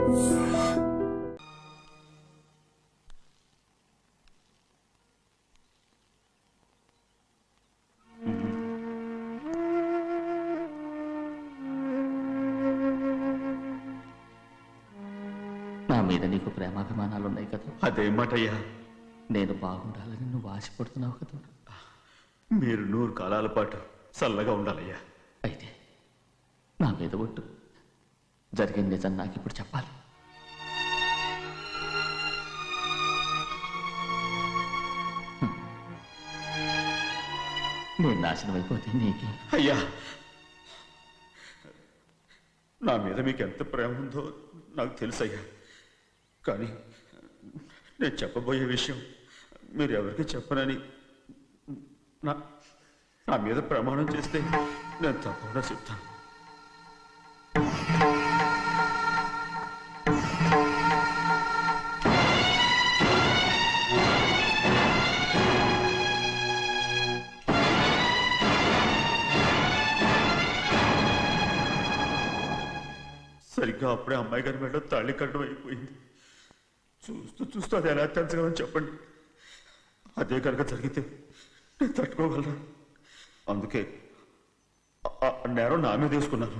నా మీద నీకు ప్రేమాభిమానాలున్నాయి కదా. అదేమాటయ్యా? నేను బాగుండాలని నువ్వు ఆశపడుతున్నావు కదా. మీరు 100 కాలాల పాటు చల్లగా ఉండాలయ్యా. అయితే నా మీద ఒట్టు. జరిగిన నిజం నాకు ఇప్పుడు చెప్పాలి. నేను నాశనం అయిపోతే నీకే. అయ్యా, నా మీద మీకు ఎంత ప్రేమ ఉందో నాకు తెలుసయ్యా. కానీ నేను చెప్పబోయే విషయం మీరు ఎవరికి చెప్పనని నా మీద ప్రమాణం చేస్తే నేను తప్పకుండా చెప్తాను. సరిగ్గా అప్పుడే అమ్మాయి గారి మెడలో తాళి కట్టడం అయిపోయింది. చూస్తూ చూస్తూ అది ఎలా తెలుసుగలని చెప్పండి. అదే కనుక జరిగితే నేను తట్టుకోగలరా? అందుకే నేరం నా మీద తీసుకున్నాను.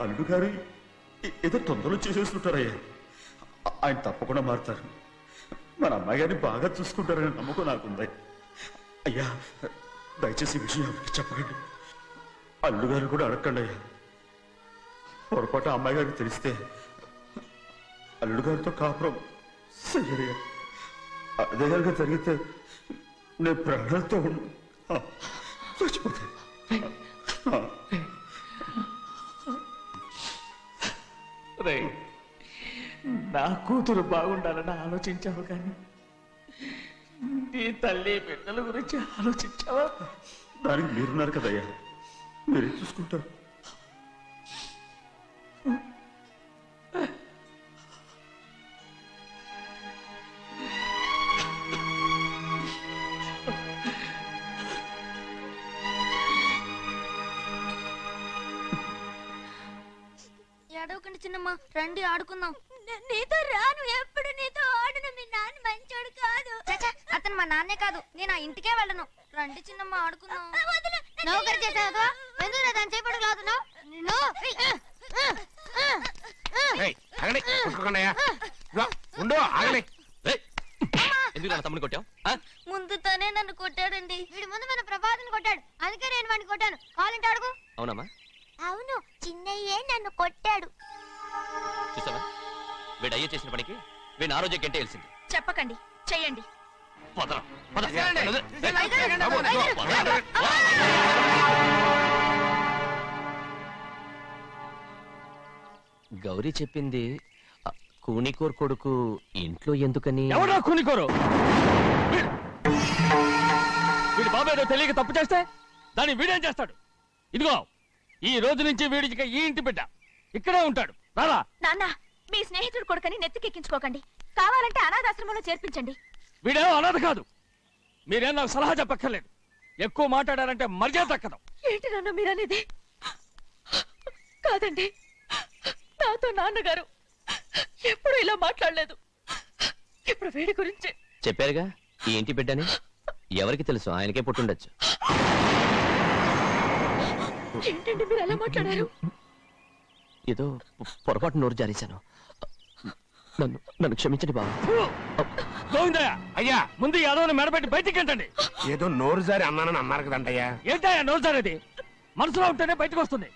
అల్లుడు గారు ఏదో తొందరలో చేసేస్తుంటారయ్యా. ఆయన తప్పకుండా మారుతారు. మన అమ్మాయి గారిని బాగా చూసుకుంటారనే నమ్మకం నాకుంది. అయ్యా, దయచేసి ఈ విషయం ఎవరికి చెప్పకండి. అల్లుడు గారు కూడా అడగండి అయ్యా. పొరపాటు అమ్మాయి గారికి తెలిస్తే అల్లుడు గారితో కాపురం సయ్యయ్యా. అదే కనుక జరిగితే నేను ప్రాణాలతో చచ్చిపోతాను. నా కూతురు బాగుండాలని ఆలోచించావు, కానీ నీ తల్లి బిడ్డల గురించి ఆలోచించావా? దానికి మీరున్నారు కదయ్యా, మీరేం చూసుకుంటారు? ఏడవకండి చిన్నమ్మ, రండి ఆడుకుందాం. నీతో రాను, ఎప్పుడు నీతో ఆడను. మీ నాన్న మంచోడు కాదు. అతను మా నాన్నే కాదు, నేను ఆ ఇంటికే వెళ్ళను. రండి చిన్నమ్మ ఆడుకుందాం. నౌకరి చేసావు ఎందుకు దాని చేపడు కాదు. తమ్ముని కొట్టావు? ముందు తనే నన్ను కొట్టాడండి. వీడి ముందు మన ప్రభాతం కొట్టాడు, అందుకే నేను వాడిని కొట్టాను. కావాలంటే అడుగు. అవునమ్మా? అవును, చిన్నయ్యే నన్ను కొట్టాడు. చూసావా, వీడు అయ్యే చేసిన పనికి వీడిని ఆ రోజే గంటే తెలిసింది. చెప్పకండి, చెయ్యండి. గౌరీ చెప్పింది కూనికోరు కొడుకు ఇంట్లో ఎందుకని. ఎవడా కూనికోరు? వీడి బాబు ఏదో తెలియక తప్పు చేస్తే దాన్ని వీడేం చేస్తాడు? ఇదిగో, ఈ రోజు నుంచి వీడికి ఈ ఇంటి బిడ్డ ఇక్కడే ఉంటాడు. రాలా? నాన్న, మీ స్నేహితుడు కొడుకని నెత్తికెక్కించుకోకండి. కావాలంటే అనాథాశ్రమంలో చేర్పించండి. వీడేమో అనాథ కాదు. మీరేం నాకు సలహా చెప్పక్కర్లేదు. ఎక్కువ మాట్లాడారంటే మర్యాద దక్కదు. ఏంటి నాన్న మీరనేది? కాదండి, నాతో నాన్నగారు ఎప్పుడు ఇలా మాట్లాడలేదు. ఇప్పుడు వీడి గురించి చెప్పారుగా ఈ ఇంటి బిడ్డని. ఎవరికి తెలుసు, ఆయనకే పుట్టుండొచ్చు. ఏంటండి మీరు ఎలా మాట్లాడారు? ఏదో పొరపాటు నోరు జారేశాను. నన్ను క్షమించండి బాబు. గోవిందయ్య, అయ్యా, ముందు యాదవ్ని మెడబెట్టి బయటికి ఏంటండి? ఏదో నోరు జారి అన్నానని అన్నారు కదంటయ్యా. ఏంటయ్యా నోరు జారేది? మనసులో ఉంటేనే బయటకు వస్తుంది.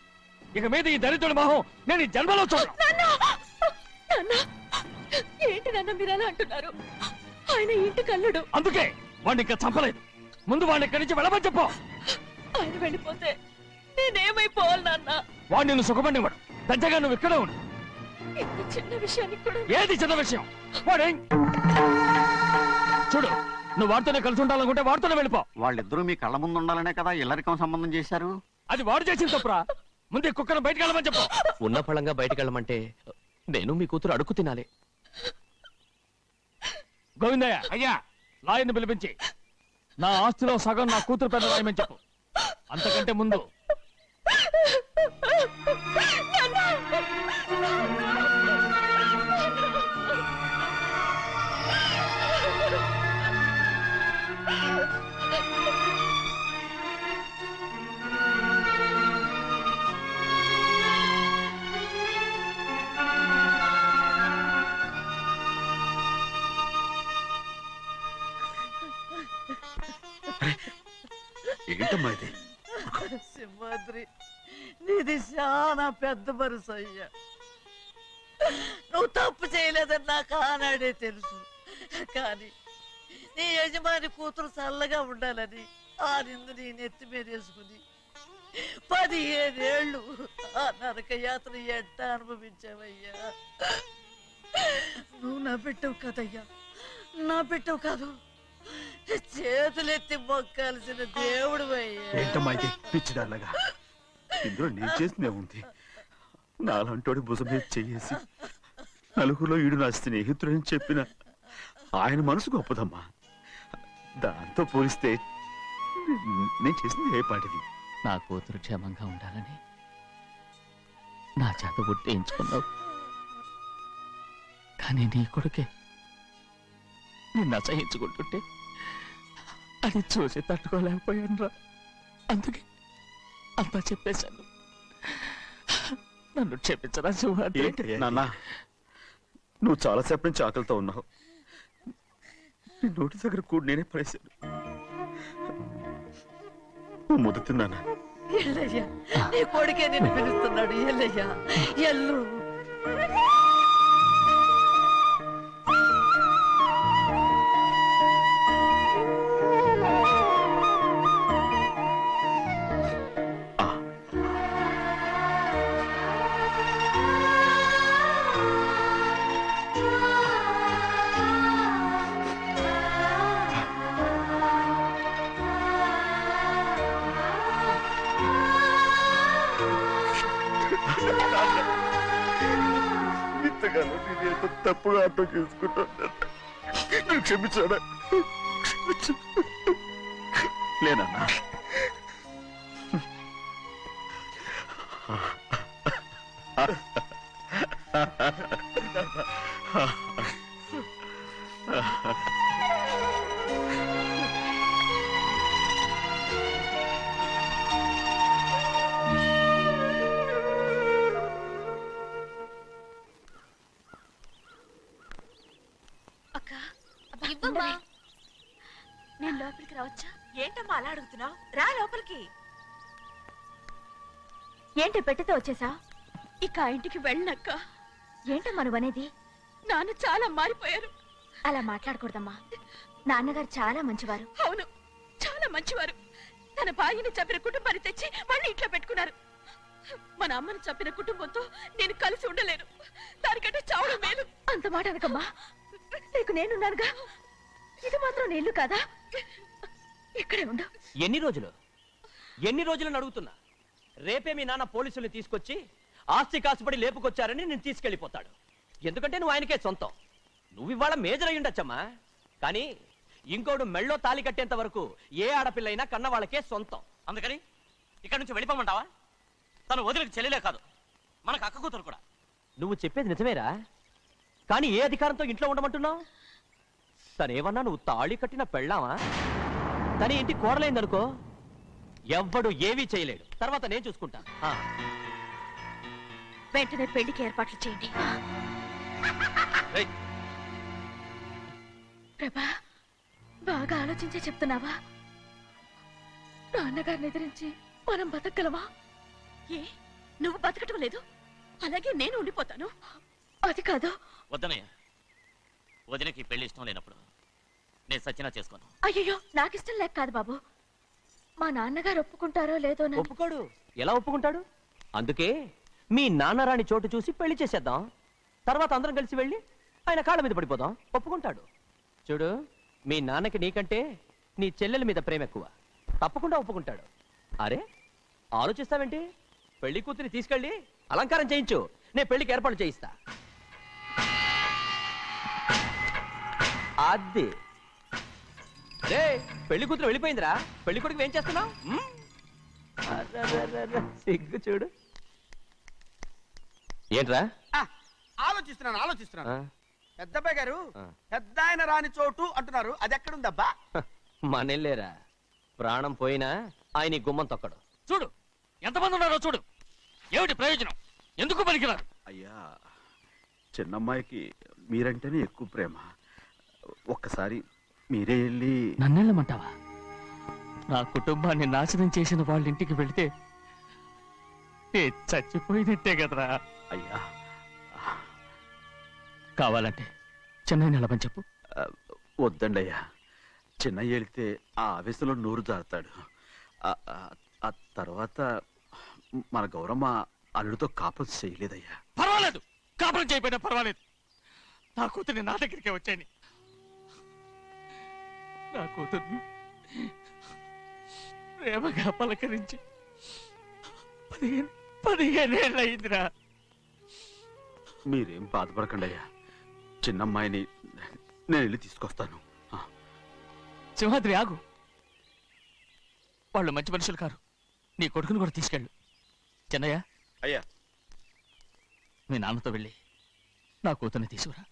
ఇక మీద ఈ దరిద్రుడి మొహం నేను ఈ జన్మలో చూడను. ఏంటి నాన్న మీరు ఎలా అంటున్నారు? ఆయన ఇంటి కల్లుడు. అందుకే వాడిని ఇంకా చంపలేదు. ముందు వాడిని ఇక్కడి నుంచి వెళ్ళమని చెప్పు. ఆయన వెళ్ళిపోతే నేనేమైపోవాలి నాన్న? వాడు నిన్ను సుఖపడివాడు. దంచగా నువ్వు ఇక్కడే ఉండు. ఇంత చిన్న విషయానికి కూడా. ఏది చిన్న విషయం? వాడే చూడు, నువ్వు వాడితోనే కలిసి ఉండాలనుకుంటే వాడితోనే వెళ్ళిపో. వాళ్ళిద్దరూ మీ కళ్ళ ముందు ఉండాలనే కదా ఇల్లరికం సంబంధం చేశారు. అది వాడు చేసిన తప్పురా. ముందు ఈ కుక్కను బయటకు వెళ్ళమని చెప్పు. ఉన్న ఫలంగా బయటకు వెళ్ళమంటే నేను మీ కూతురు అడుగు తినాలి. గోవిందయ్య, అయ్యా, లాయర్ని పిలిపించి నా ఆస్తిలో సగం నా కూతురు పెద్ద రాయమని చెప్పు. అంతకంటే ముందు ఏంటమ్మా ఇది? సింహాద్రి, నీది చాలా పెద్ద మనసు అయ్యా. నువ్వు తప్పు చేయలేదని నాకు ఆనాడే తెలుసు. కానీ నీ యజమాని కూతురు చల్లగా ఉండాలని ఆ నిందు నీ నెత్తి మీద వేసుకుని 15 ఏళ్ళు ఆ నరక యాత్ర ఎట్ట అనుభవించావయ్యా. నువ్వు నా బిడ్డవు కదయ్యా, నా బిడ్డవు కాదు, చేతులెత్తి మొక్కాల్సిన దేవుడు అయ్యా. ఏంటమ్మా ఇది పిచ్చిదాల్లగా? ఇందులో నేను చేసిందే ఉంది. నాలంటోడి భుజం మీద చెయ్యేసి నలుగురిలో ఈడు నా స్నేహితుడని చెప్పిన ఆయన మనసు గొప్పదమ్మా. దాంతో పోలిస్తే నేను చేసింది ఏ పాటిది? నా కూతురు క్షేమంగా ఉండాలని నా చేత గుర్తించుకున్నావు. కానీ నీ కొడుకే నిన్ను అసహించుకుంటుంటే అది చూసి తట్టుకోలేకపోయాను రా. అందుకే అంతా చెప్పేశాను. నన్ను క్షమించరా సింహాద్రి. నాన్న, నువ్వు చాలాసేపు నుంచి ఆకలితో ఉన్నావు. నీ నోటి దగ్గర కూడా నేనే పడేశాను. నువ్వు ముద్దు తిన్నానా? ఎల్లయ్యా, నీ కొడుకే నిన్ను పిలుస్తున్నాడు. ఎల్లయ్యా, ఎల్లు. ఇంతకాలం నేనేదో తప్పుగా అర్థం చేసుకుంటాను. నువ్వు క్షమించాడా? లేనన్నా. ఇవ్వమ్మా. నేను లోపలికి రావచ్చా? ఏంటమ్మా అలా అడుగుతున్నావు? రా లోపలికి. ఏంటి పెట్టితే వచ్చేసా? ఇక ఆ ఇంటికి వెళ్ళనక్క. ఏంటమ్మా నువ్వు అనేది? నాన్న చాలా మారిపోయారు. అలా మాట్లాడకూడదమ్మా. నాన్నగారు చాలా మంచివారు. అవును, చాలా మంచివారు. తన భార్యని చంపిన కుటుంబాన్ని తెచ్చి మళ్ళీ ఇంట్లో పెట్టుకున్నారు. మన అమ్మని చంపిన కుటుంబంతో నేను కలిసి ఉండలేను. దానికంటే చావడం మేలు. అంత మాట అనకమ్మా. నీకు నేనున్నానుగా. ఇది మాత్రం నీ ఇల్లు కాదా? ఇక్కడే ఉండు. ఎన్ని రోజులను అడుగుతున్నా? రేపే మీ నాన్న పోలీసుల్ని తీసుకొచ్చి ఆస్తి కాసుపడి లేపుకొచ్చారని నేను తీసుకెళ్లిపోతాడు. ఎందుకంటే నువ్వు ఆయనకే సొంతం. నువ్వు ఇవాళ మేజర్ అయి ఉండొచ్చమ్మా, కానీ ఇంకోడు మెళ్ళో తాలి కట్టేంత వరకు ఏ ఆడపిల్లైనా కన్న వాళ్ళకే సొంతం. అందుకని ఇక్కడి నుంచి వెళ్ళిపోమంటావా? తను వదిలికి చెల్లెలే కాదు, మనకు అక్క కూతురు కూడా. నువ్వు చెప్పేది నిజమేరా, కానీ ఏ అధికారంతో ఇంట్లో ఉండమంటున్నావు? తనేమన్నా నువ్వు తాళి కట్టిన పెళ్ళావా? తన ఇంటి కోడలైందనుకో, ఎవ్వడు ఏవీ చేయలేడు. తర్వాత నేను చూసుకుంటా. వెంటనే పెళ్లికి ఏర్పాట్లు చేయండి. ప్రభా, బాగా ఆలోచించే చెప్తున్నావా? నాన్నగారిని ఎదిరించి మనం బతకగలవా? ఏ, నువ్వు బతకటం లేదు, అలాగే నేను ఉండిపోతాను. అది కాదు. వద్దనయ్య, వదినకి పెళ్లి ఇష్టం లేనప్పుడు నేను సచ్చినా చేసుకోను. అయ్యో, నాకు ఇష్టం లేక కాదు బాబు. మా నాన్నగారు ఒప్పుకుంటారో లేదో. ఒప్పుకోడు. ఎలా ఒప్పుకుంటాడు? అందుకే మీ నాన్నరాని చోటు చూసి పెళ్లి చేసేద్దాం. తర్వాత అందరం కలిసి వెళ్ళి ఆయన కాళ్ళ మీద పడిపోదాం. ఒప్పుకుంటాడు. చూడు, మీ నాన్నకి నీకంటే నీ చెల్లెల మీద ప్రేమ ఎక్కువ. తప్పకుండా ఒప్పుకుంటాడు. అరే, ఆలోచిస్తావేంటి? పెళ్లి కూతురి తీసుకెళ్ళి అలంకారం చేయించు, నేను పెళ్లికి ఏర్పాటు చేయిస్తా. అది రే, పెళ్లి కూతురు వెళ్ళిపోయిందిరా. పెళ్లి కొడుకు ఏం చేస్తున్నావు? సిగ్గు చూడు. ఏంట్రా? ఆలోచిస్తున్నాను. పెద్దబ్బాయి గారు, పెద్ద ఆయన రాని చోటు అంటున్నారు, అది ఎక్కడుందబ్బా? మనెళ్ళేరా, ప్రాణం పోయినా ఆయన గుమ్మం తొక్కడు. చూడు ఎంతమంది ఉన్నారో చూడు. ఏమిటి ప్రయోజనం? ఎందుకు పనికిరారు? అయ్యా, చిన్నమ్మాయికి మీరంటేనే ఎక్కువ ప్రేమ. ఒక్కసారి మీరే వెళ్ళి. నన్నెళ్ళమంటావా? నా కుటుంబాన్ని నాశనం చేసిన వాళ్ళ ఇంటికి వెళితే చచ్చిపోయినట్టే కదరా. అయ్యా కావాలంటే చెన్నై నిలబని చెప్పు. వద్దండి అయ్యా, చిన్నయ్య వెళితే ఆ ఆవేశంలో నోరు జారుతాడు. ఆ తర్వాత మన గౌరమ్మ అల్లుడితో కాపురం చేయలేదయ్యా. పర్వాలేదు, కాపురం చేయకపోయినా పర్వాలేదు. నా కూతుర్ని నా దగ్గరికే వచ్చాయని. నా కూతుర్ని ప్రేమగా పలకరించి 15 ఏళ్ళు అయిందిరా. మీరేం బాధపడకండి అయ్యా, చిన్నమ్మాయిని నేను వెళ్ళి తీసుకొస్తాను. సింహాద్రి ఆగు, వాళ్ళు మంచి మనుషులు కారు. నీ కొడుకుని కూడా తీసుకెళ్ళు. చెన్నయ్య, అయ్యా మీ నాన్నతో వెళ్ళి నా కూతుర్ని తీసుకురా.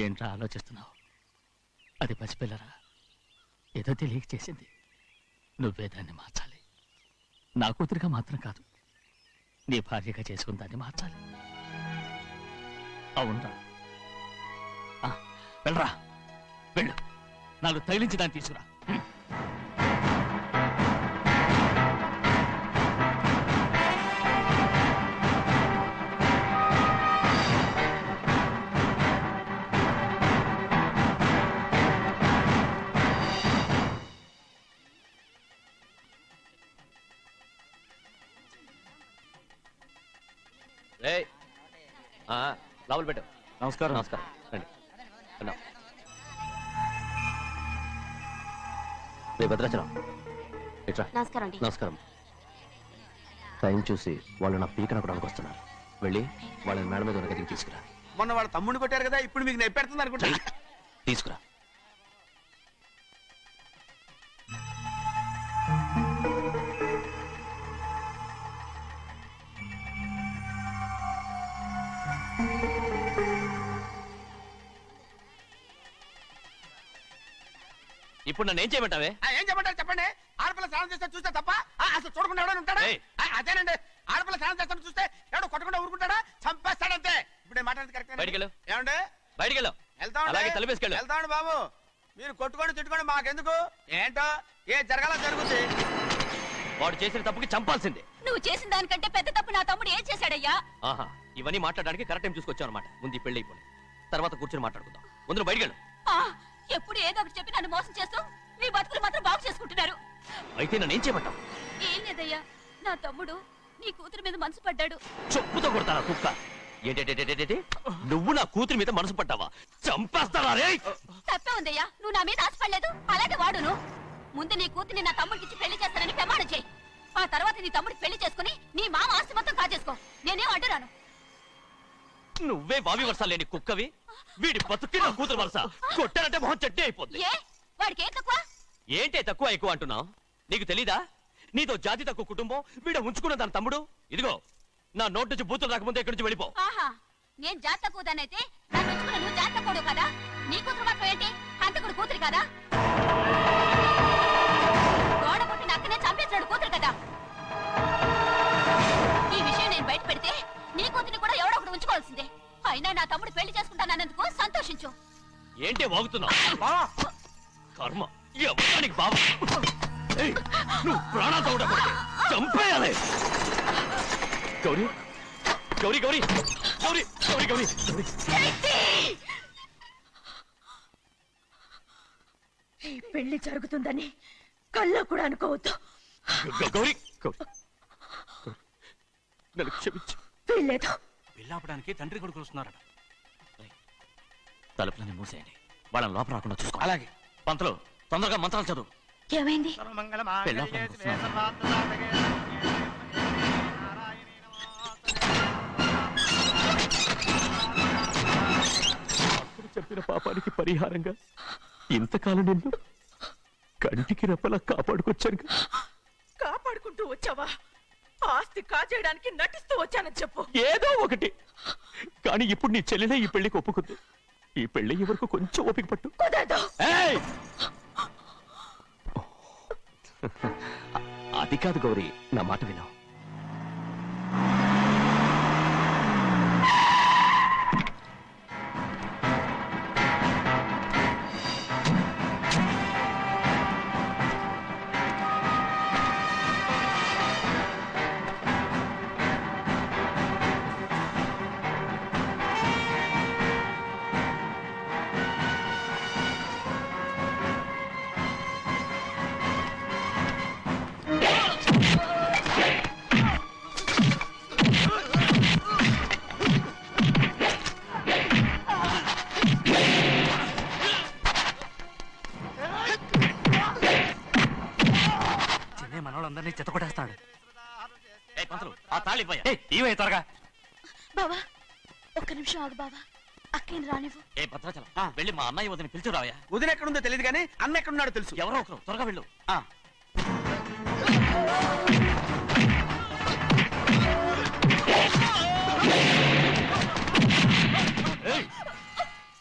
ఏంట్రా ఆలోచిస్తున్నావు? అది పసిపిల్లరా, ఏదో తెలియక చేసింది. నువ్వే దాన్ని మార్చాలి. నా కూతురిగా మాత్రం కాదు, నీ భార్యగా చేసుకుని దాన్ని మార్చాలి. అవునరా, వెళ్ళరా, వెళ్ళు. నాలుగు తగిలించి దాన్ని తీసుకురా. లోపల పెట్టు. నమస్కారం. నమస్కారం, రండి. అన్నా రే భద్రాచలం, ఇట్రా. నమస్కారం. నమస్కారం. టైం చూసి వాళ్ళు నా పీకన కూడా వస్తున్నారు. వెళ్ళి వాళ్ళని మేడం మీద ఉన్న గదికి తీసుకురా. మొన్న వాళ్ళ తమ్ముడిని కొట్టారు కదా, ఇప్పుడు మీకు నెప్పెడుతుంది అనుకుంటా. తీసుకురా. ఇప్పుడు నన్ను ఏం చేయమంటావే? ఏం చెప్పంటారు చెప్పండి. ఆడపిల్ల స్నానం చేస్తే చూస్తే తప్ప అసలు చూడకుండా ఎవడైనా ఉంటాడా? అదేనండి, ఆడపిల్ల స్నానం చేస్తాను చూస్తే ఎవడో కొట్టకుండా ఊరుకుంటాడా? చంపేస్తాడంతే. ఇప్పుడు నేను మాట్లాడేది కరెక్ట్. బయటికెళ్ళు. ఏమండి? బయటికెళ్ళు. అలాగే తలపేసుకెళ్ళు. వెళ్తామండి బాబు. మీరు కొట్టుకొని తిట్టుకోండి, మాకెందుకు? ఏంటో ఏ జరగాల జరుగుతుంది. వాడు చేసిన తప్పుకి చంపాల్సిందే. నువ్వు చేసిన దానికంటే పెద్ద తప్పు నా తమ్ముడు ఏం చేశాడయ్యా? ఆహా, ఇవన్నీ మాట్లాడడానికి కరెక్ట్ టైం చూసుకొచ్చావు అనమాట. ముందు పెళ్లి అయిపోయి తర్వాత కూర్చొని మాట్లాడుకుందాం. ముందు బయటికెళ్ళు. ఎప్పుడు ఏదో ఒకటి చెప్పి నన్ను మోసం చేస్తూ మీ బతుకులు మాత్రం బాగు చేసుకుంటున్నారు. అయితే నన్ను ఏం చేయమంటావు? ఏం లేదయ్యా, నా తమ్ముడు నీ కూతురు మీద మనసు పడ్డాడు. చెప్పుతో కొడతారా కుక్క? ఏంటంటే నువ్వు నా కూతురి మీద మనసు పడ్డావా? చంపేస్తారా రే? తప్పే ఉందయ్యా, నువ్వు నా మీద ఆశపడలేదు, అలాగే వాడును. ముందు నీ కూతుర్ని నా తమ్ముడికి పెళ్లి చేస్తానని ప్రమాణం చేయి. ఆ తర్వాత నీ తమ్ముడికి పెళ్లి చేసుకుని నీ మామ ఆస్తి మొత్తం కాజేసుకో. నేనేం అడ్డురాను. నువ్వే వావి వరుస లేని కుక్కవి. వీడి బతుక్కి నా కూతురు వరుస. కొట్టానంటే మొహం చెడ్డే అయిపోద్ది. వాడికి ఏం తక్కువ? ఏంటే తక్కువ ఎక్కువ అంటున్నావు? నీకు తెలీదా? నీతో జాతి తక్కువ కుటుంబం వీడ ఉంచుకున్న దాని తమ్ముడు. ఇదిగో నా నోటి నుంచి బూతులు రాకముందే ఇక్కడి నుంచి వెళ్ళిపో. ఆహా, నేను జాతి తక్కువ దానైతే నన్ను ఉంచుకున్న నువ్వు జాతి తక్కువ కదా? నీ కూతురు మాత్రం ఏంటి? హంతకుడు కూతురు కదా? గోడ పుట్టిన అక్కనే చంపేశాడు కూతురు కదా? ఈ విషయం నేను బయట పెడితే నీ కూతురిని కూడా ఎవడో ఒకటి ఉంచుకోవాల్సిందే. అయినా నా తమ్ముడు పెళ్లి చేసుకుంటానన్నందుకు సంతోషించు. ఏంటే వాగుతున్నావు? కర్మ ఎవరికి బాబా. నువ్వు ప్రాణాలతో ఉండకూడదు, చంపేయాలి. గౌరీ గౌరీ గౌరీ గౌరీ గౌరీ గౌరీ ఈ పెళ్లి జరుగుతుందని కల్లో కూడా అనుకోవద్దు. గౌరీ గౌరీ నన్ను క్షమించు. వీల్లేదు. పెళ్ళాపడానికి తండ్రి కొడుకులు వస్తున్నారట. తలుపులని మూసేయండి, వాళ్ళని లోపల రాకుండా చూసుకో. అలాగే. పంతులు, తొందరగా మంత్రాలు చదువు. ఏమైంది? చెప్పిన పాపానికి పరిహారంగా ఇంతకాలం నిన్ను కంటికి రెప్పలా కాపాడుకొచ్చాను. కాపాడుకుంటూ వచ్చావా? ఆస్తి కాజేయడానికి నటిస్తూ వచ్చానని చెప్పు. ఏదో ఒకటి. కానీ ఇప్పుడు నీ చెల్లెలే ఈ పెళ్లికి ఒప్పుకుంది. ఈ పెళ్లి వరకు కొంచెం ఓపిక పట్టు. కుదరదు. అది కాదు గౌరీ, నా మాట విను. ఇవే త్వరగా. బావా ఒక్క నిమిషం ఆగు బావా, అక్కేని రానివ్వు. ఏ భద్రాచలం వెళ్ళి మా అన్నయ్య వదిన పిలిచిరావయ్యా. వదిన ఎక్కడుందో తెలియదు కానీ అన్న ఎక్కడున్నాడో తెలుసు. ఎవరో ఒకరు త్వరగా వెళ్ళు.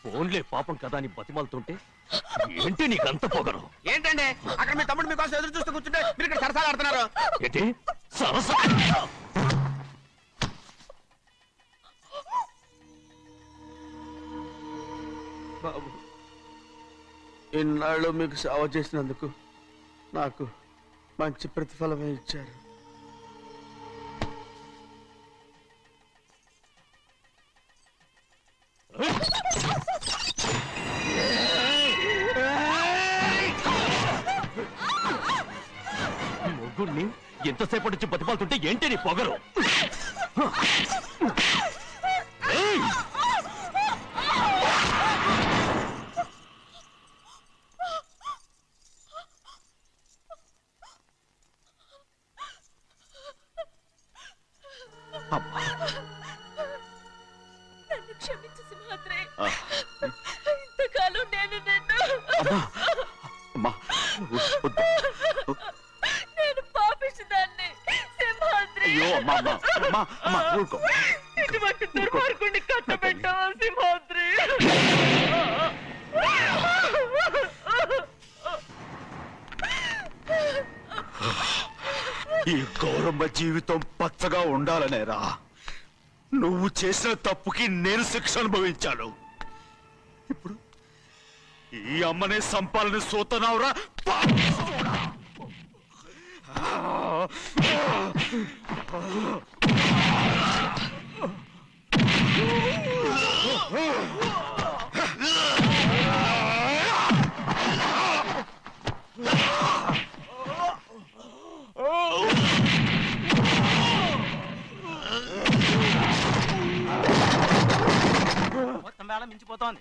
ఫోన్లే పాపం కదా అని బతిమాలుతుంటే ఏంటి నీకంత పొగరు? ఏంటండి అక్కడ మీ తమ్ముడు మీకోసం ఎదురు చూస్తూ కూర్చుంటే మీరు ఇక్కడ సరసాలు ఆడుతున్నారు. ఏంటి సరస? బాబు, ఇన్నాళ్ళు మీకు సేవ చేసినందుకు నాకు మంచి ప్రతిఫలమే ఇచ్చారు. మొగ్గుడిని ఎంతసేపటి నుంచి బతిమాలుతుంటే ఏంటి నీ పొగరు? నన్ను క్షమించు సింహాద్రి. ఇంతకాలం నేను నిన్ను నేను పాపిస్తుదాన్ని సింహాద్రి. ఇటువంటి దుర్మార్గుడిని కట్టబెట్టావా సింహాద్రి? ఈ గౌరమ్మ జీవితం పచ్చగా ఉండాలనేరా నువ్వు చేసిన తప్పుకి నేను శిక్ష అనుభవించాను. ఇప్పుడు ఈ అమ్మనే సంపాలని సోతనావురా. మొత్తం వేళ మించిపోతోంది.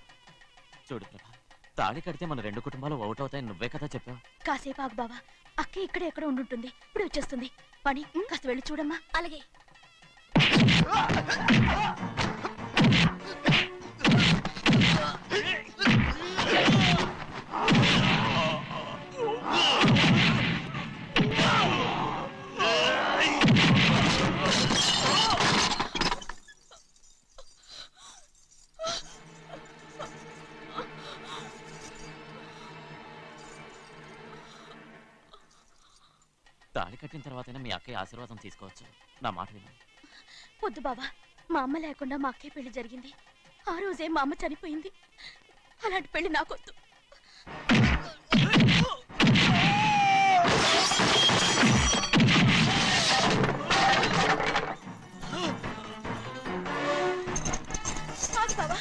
చూడు ప్రభా, తాళి కడితే మన రెండు కుటుంబాలు ఒకటవుతాయని నువ్వే కదా చెప్పావు. కాసేపు ఆగు బావా, అక్క ఇక్కడే ఎక్కడ ఉండుంటుంది, ఇప్పుడు వచ్చేస్తుంది. పని కాస్త వెళ్ళి చూడమ్మా. అలాగే. తాళి కట్టిన తర్వాతైనా మీ అక్కయ్య ఆశీర్వాదం తీసుకోవచ్చు. నా మాట విను. వద్దు బావా, మా అమ్మ లేకుండా మా అక్కయ్య పెళ్లి జరిగింది. ఆ రోజే మా అమ్మ చనిపోయింది. అలాంటి పెళ్లి నాకొద్దు. బావా,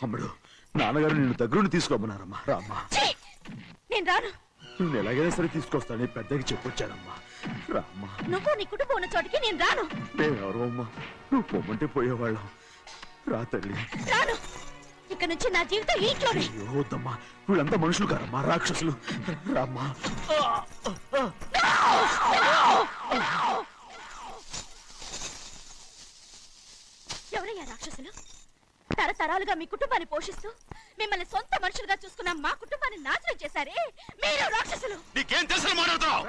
అమ్ముడు, నాన్నగారు నిన్ను దగ్గరుండి తీసుకోమన్నారమ్మా. రామ్మా. నేను రాను. నిన్ను ఎలాగైనా సరే తీసుకొస్తానని పెద్దకి చెప్పొచ్చానమ్మా. రామ్మా. నువ్వు నీ కుటుంబం ఉన్న చోటికి నేను రాను. మేమెవరో అమ్మా, నువ్వు పొమ్మంటే పోయేవాళ్ళం. రా తల్లి. రాను. ఇక నుంచి నా జీవితం ఇంట్లోనే. వద్దమ్మా, వీళ్ళంతా మనుషులు కారమ్మా, రాక్షసులు. రామ్మా. ఎవరయ్యా రాక్షసులు? తరతరాలుగా మీ కుటుంబాన్ని పోషిస్తూ మిమ్మల్ని సొంత మనుషులుగా చూసుకున్న మా కుటుంబాన్ని నాశనం చేశారే మీరు రాక్షసులు. నీకేం తెలుసు మాట్లాడుతున్నావు?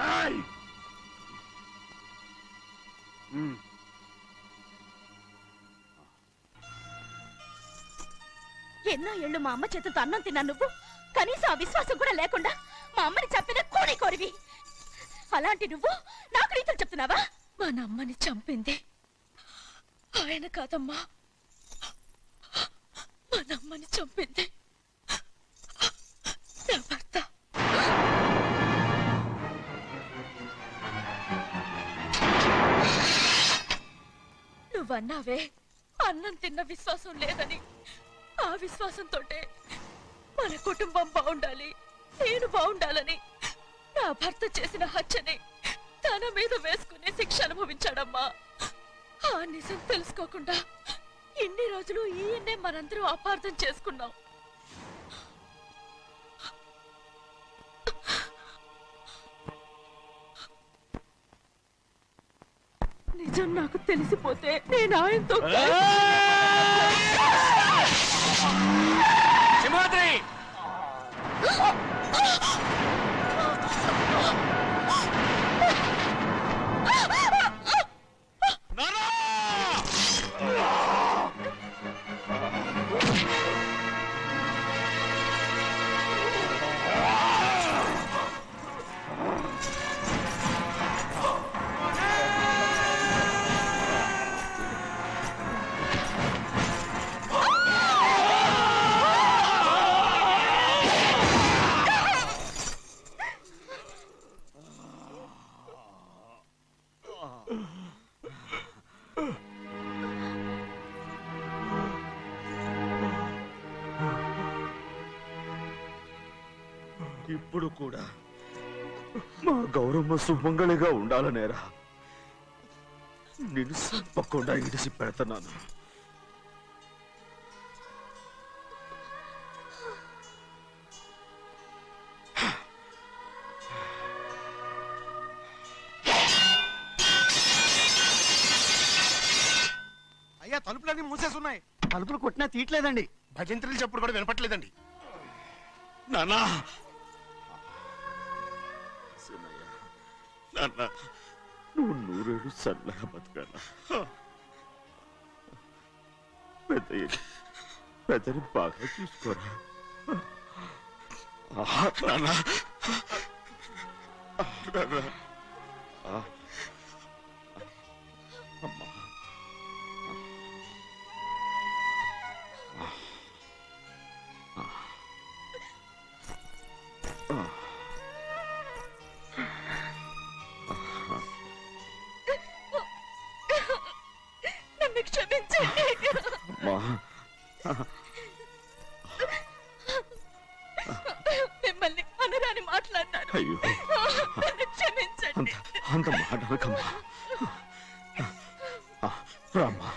ఎన్నో ఏళ్ళు మా అమ్మ చేతులతో అన్నం తిన్నా నువ్వు కనీసం ఆ విశ్వాసం కూడా లేకుండా మా అమ్మని చంపిన కోడి కోరివి. అలాంటి నువ్వు నాకు రీతులు చెప్తున్నావా? మా అమ్మని చంపింది ఆయన కాదమ్మా, మా అమ్మని చంపింది నా భర్త. నువ్వన్నావే అన్నం తిన్న విశ్వాసం లేదని. ఆ విశ్వాసంతోటే మన కుటుంబం బాగుండాలి, నేను బాగుండాలని నా భర్త చేసిన హత్యని తన మీద వేసుకునే శిక్ష అనుభవించాడమ్మా. ఆ నిజం తెలుసుకోకుండా ఇన్ని రోజులు ఈయన్నే మనందరూ అపార్థం చేసుకున్నాం. నిజం నాకు తెలిసిపోతే నేను ఆయనతో సింహాద్రి! ఇప్పుడు కూడా మా గౌరమ్మ సుమంగళిగా ఉండాలనేరా నిన్ను తప్పకుండా ఇడిసి పెడతాను. అయ్యా, తలుపులన్నీ మూసేస్తున్నాయి. తలుపులు కొట్టినా తీయట్లేదండి. భజంత్రులు చెప్పుడు కూడా వినపట్లేదండి. నాన్న, నాన్న, నువ్వు 100 ఏళ్ళు చల్లగా బతకాల. పెద్దని బాగా చూసుకోరా నాన్న. అమ్మా, నన్ను క్షమించండి. మిమ్మల్ని అనరాని మాట్లాడినాను. అయ్యో, నన్ను క్షమించండి. అంత మాటలకమ్మా. రామ్మా.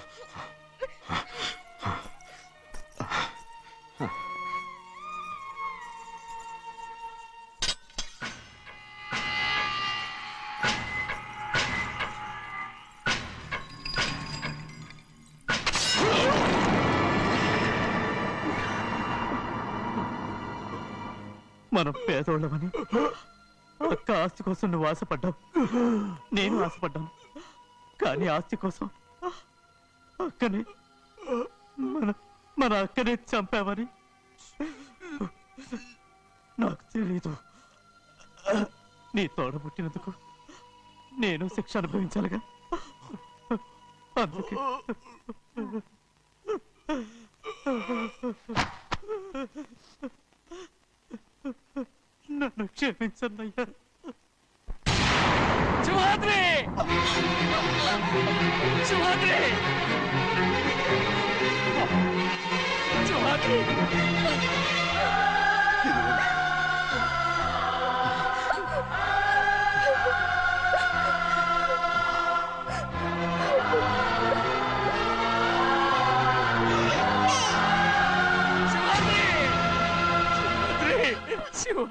మనం పేదోళ్ళమని అక్క ఆస్తి కోసం నువ్వు ఆశపడ్డావు, నేను ఆశపడ్డాను. కానీ ఆస్తి కోసం అక్కనే మన అక్కనే చంపావని నాకు తెలీదు. నీ తోడ పుట్టినందుకు నేను శిక్ష అనుభవించాలిగా. అందుకే నన్ను క్షమించన్నయ్యా. సింహాద్రి! సింహాద్రి! సింహాద్రి! సింహాద్రి!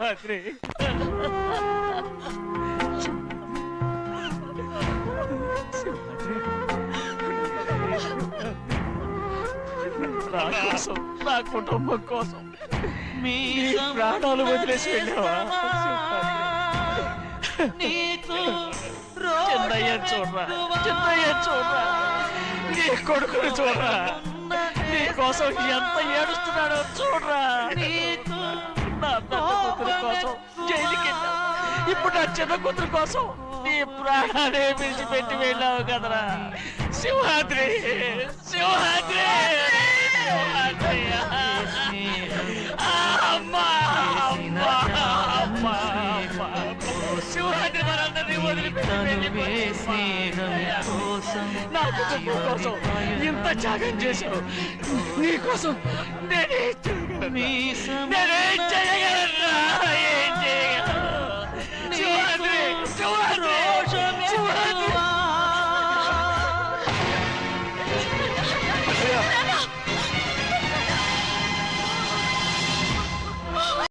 సింహాద్రి నా కోసం నా కుటుంబం కోసం మీ ప్రాణాలు వదిలేసి వెళ్ళావా చిన్నయ్య చూడరా చిన్నయ్య చూడరా నీ కొడుకుని చూడరా నీ కోసం ఎంత ఏడుస్తున్నాడో చూడరా నా పెద్ద కూతురు కోసం జైలుకి వెళ్ళావు ఇప్పుడు నా చిన్న కూతురు కోసం నీ ప్రాణాలే విడిచిపెట్టి వెళ్ళావు కదరా సింహాద్రి సింహాద్రి అమ్మా అమ్మా అమ్మా సింహాద్రి మనందరినీ వదిలిపెట్టి నా కుటుంబం కోసం ఇంత త్యాగం చేశావు నీ కోసం నేనే చేయగలరా